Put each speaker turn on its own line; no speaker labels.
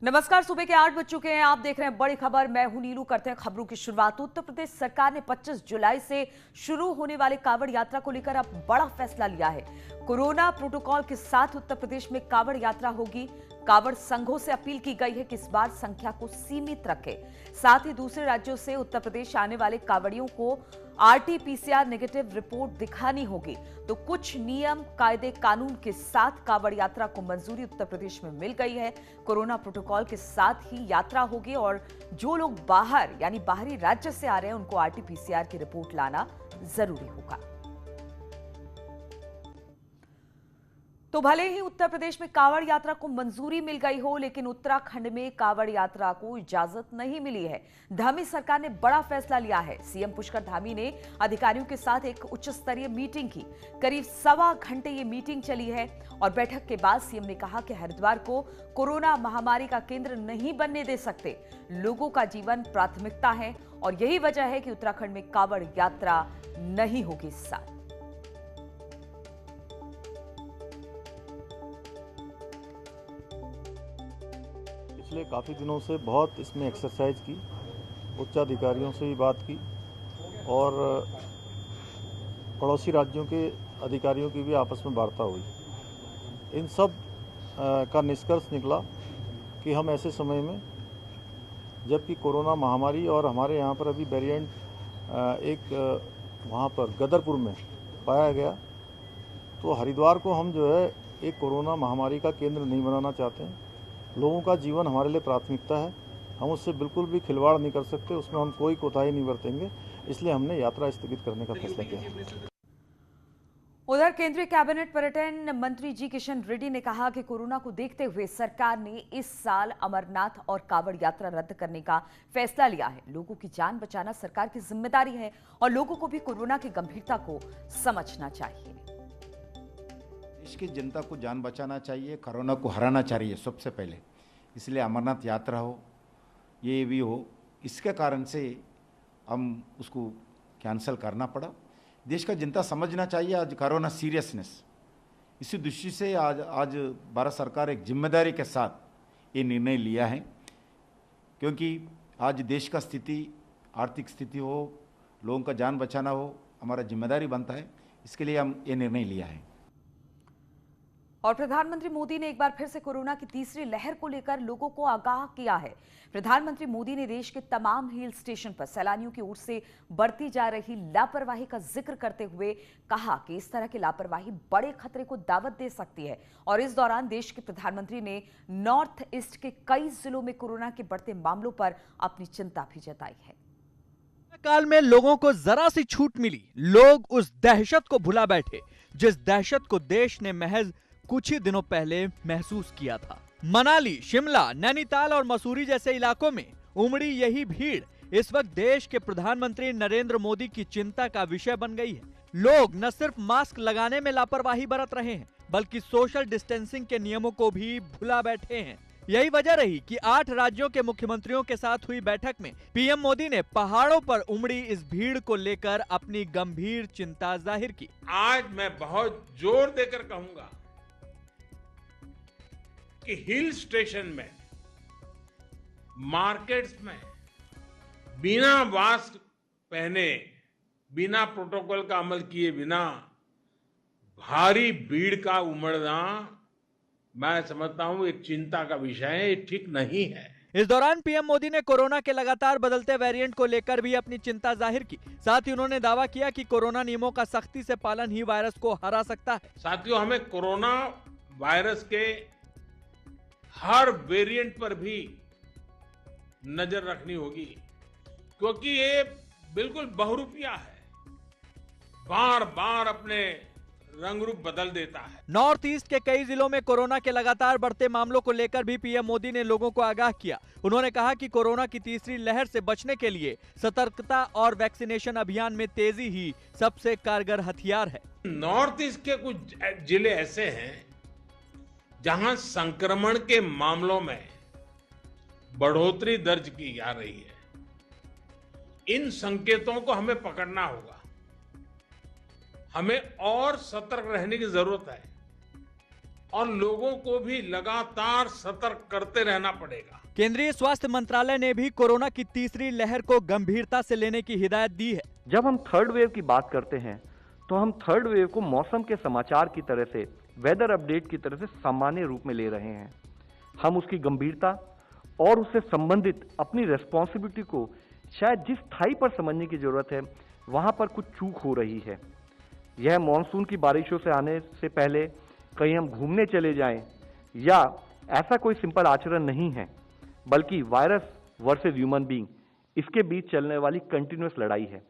नमस्कार। सुबह के 8 बज चुके हैं। आप देख रहे हैं बड़ी खबर। मैं हूं नीलू। करते हैं खबरों की शुरुआत। उत्तर प्रदेश सरकार ने 25 जुलाई से शुरू होने वाले कांवड़ यात्रा को लेकर अब बड़ा फैसला लिया है। कोरोना प्रोटोकॉल के साथ उत्तर प्रदेश में कांवड़ यात्रा होगी। कांवड़ संघों से अपील की गई है कि इस बार संख्या को सीमित रखें। साथ ही दूसरे राज्यों से उत्तर प्रदेश आने वाले कांवड़ियों को आरटी-पीसीआर नेगेटिव रिपोर्ट दिखानी होगी। तो कुछ नियम कायदे कानून के साथ कांवड़ यात्रा को मंजूरी उत्तर प्रदेश में मिल गई है। कोरोना प्रोटोकॉल के साथ ही यात्रा होगी और जो लोग बाहर यानी बाहरी राज्य से आ रहे हैं उनको आरटी-पीसीआर की रिपोर्ट लाना जरूरी होगा। तो भले ही उत्तर प्रदेश में कांवड़ यात्रा को मंजूरी मिल गई हो, लेकिन उत्तराखंड में कांवड़ यात्रा को इजाजत नहीं मिली है। धामी सरकार ने बड़ा फैसला लिया है। सीएम पुष्कर धामी ने अधिकारियों के साथ एक उच्च स्तरीय मीटिंग की। करीब 1.25 घंटे ये मीटिंग चली है और बैठक के बाद सीएम ने कहा कि हरिद्वार को कोरोना महामारी का केंद्र नहीं बनने दे सकते। लोगों का जीवन प्राथमिकता है और यही वजह है कि उत्तराखंड में कांवड़ यात्रा नहीं होगी इस साल।
पिछले काफ़ी दिनों से बहुत इसमें एक्सरसाइज की, उच्चाधिकारियों से भी बात की और पड़ोसी राज्यों के अधिकारियों की भी आपस में वार्ता हुई। इन सब का निष्कर्ष निकला कि हम ऐसे समय में, जबकि कोरोना महामारी और हमारे यहाँ पर अभी वेरिएंट एक वहाँ पर गदरपुर में पाया गया, तो हरिद्वार को हम जो है एक कोरोना महामारी का केंद्र नहीं बनाना चाहते हैं। लोगों का जीवन हमारे लिए प्राथमिकता है। हम उससे बिल्कुल भी खिलवाड़ नहीं कर सकते, उसमें हम कोई कोताही नहीं बरतेंगे। इसलिए हमने यात्रा स्थगित करने का फैसला किया।
उधर केंद्रीय कैबिनेट पर्यटन मंत्री जी किशन रेड्डी ने कहा कि कोरोना को देखते हुए सरकार ने इस साल अमरनाथ और कांवड़ यात्रा रद्द करने का फैसला लिया है। लोगों की जान बचाना सरकार की जिम्मेदारी है और लोगों को भी कोरोना की गंभीरता को समझना चाहिए।
देश की जनता को जान बचाना चाहिए, कोरोना को हराना चाहिए सबसे पहले। इसलिए अमरनाथ यात्रा हो, ये भी हो, इसके कारण से हम उसको कैंसिल करना पड़ा। देश का जनता समझना चाहिए आज कोरोना सीरियसनेस। इसी दृष्टि से आज भारत सरकार एक जिम्मेदारी के साथ ये निर्णय लिया है, क्योंकि आज देश का स्थिति, आर्थिक स्थिति हो, लोगों का जान बचाना हो, हमारा जिम्मेदारी बनता है। इसके लिए हम ये निर्णय लिया है।
और प्रधानमंत्री मोदी ने एक बार फिर से कोरोना की तीसरी लहर को लेकर लोगों को आगाह किया है। प्रधानमंत्री मोदी ने देश के तमाम हिल स्टेशन पर सैलानियों की ओर से बढ़ती जा रही लापरवाही का जिक्र करते हुए कहा कि इस तरह की लापरवाही बड़े खतरे को दावत दे सकती है। और इस दौरान देश के प्रधानमंत्री ने नॉर्थ ईस्ट के कई जिलों में कोरोना के बढ़ते मामलों पर अपनी चिंता भी जताई है।
काल में लोगों को जरा सी छूट मिली, लोग उस दहशत को भुला बैठे जिस दहशत को देश ने महज कुछ ही दिनों पहले महसूस किया था। मनाली, शिमला, नैनीताल और मसूरी जैसे इलाकों में उमड़ी यही भीड़ इस वक्त देश के प्रधानमंत्री नरेंद्र मोदी की चिंता का विषय बन गई है। लोग न सिर्फ मास्क लगाने में लापरवाही बरत रहे हैं, बल्कि सोशल डिस्टेंसिंग के नियमों को भी भुला बैठे हैं। यही वजह रही कि 8 राज्यों के मुख्यमंत्रियों के साथ हुई बैठक में पीएम मोदी ने पहाड़ों पर उमड़ी इस भीड़ को लेकर अपनी गंभीर चिंता जाहिर की।
आज मैं बहुत जोर देकर कहूंगा कि हिल स्टेशन में, मार्केट्स में बिना मास्क पहने, बिना प्रोटोकॉल का अमल किए बिना भारी भीड़ का उमड़ना, मैं समझता हूं एक चिंता का विषय है, ये ठीक नहीं है।
इस दौरान पीएम मोदी ने कोरोना के लगातार बदलते वेरिएंट को लेकर भी अपनी चिंता जाहिर की। साथ ही उन्होंने दावा किया कि कोरोना नियमों का सख्ती से पालन ही वायरस को हरा सकता है।
साथियों, हमें कोरोना वायरस के हर वेरिएंट पर भी नजर रखनी होगी, क्योंकि ये बिल्कुल बहुरूपिया है, बार बार अपने रंग रूप बदल देता है।
नॉर्थ ईस्ट के कई जिलों में कोरोना के लगातार बढ़ते मामलों को लेकर भी पीएम मोदी ने लोगों को आगाह किया। उन्होंने कहा कि कोरोना की तीसरी लहर से बचने के लिए सतर्कता और वैक्सीनेशन अभियान में तेजी ही सबसे कारगर हथियार है।
नॉर्थ ईस्ट के कुछ जिले ऐसे हैं जहां संक्रमण के मामलों में बढ़ोतरी दर्ज की जा रही है। इन संकेतों को हमें पकड़ना होगा। हमें और सतर्क रहने की जरूरत है और लोगों को भी लगातार सतर्क करते रहना पड़ेगा।
केंद्रीय स्वास्थ्य मंत्रालय ने भी कोरोना की तीसरी लहर को गंभीरता से लेने की हिदायत दी है।
जब हम थर्ड वेव की बात करते हैं तो हम थर्ड वेव को मौसम के समाचार की तरह से, वेदर अपडेट की तरह से सामान्य रूप में ले रहे हैं। हम उसकी गंभीरता और उससे संबंधित अपनी रेस्पॉन्सिबिलिटी को शायद जिस स्थाई पर समझने की जरूरत है, वहां पर कुछ चूक हो रही है। यह मॉनसून की बारिशों से आने से पहले कहीं हम घूमने चले जाएं, या ऐसा कोई सिंपल आचरण नहीं है, बल्कि वायरस वर्सेस ह्यूमन बीइंग, इसके बीच चलने वाली कंटिन्यूअस लड़ाई है।